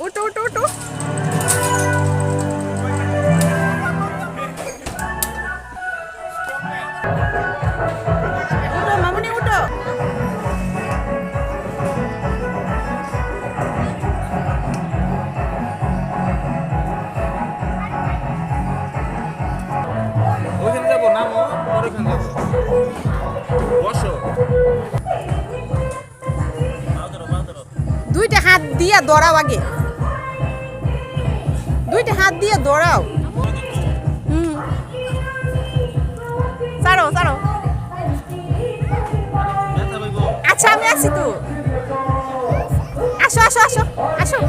উঠো উঠো উঠো উঠো মামুনি উঠো ওইখানে যাবো নামো পরে ওখানে যাবো বসো দুইটা হাত দিয়ে দৌড়াও আগে দুইটা হাত দিয়ে দৌড়াও ছাড়ো ছাড়ো আচ্ছা আমি আসি তো আসো আসো আসো আসো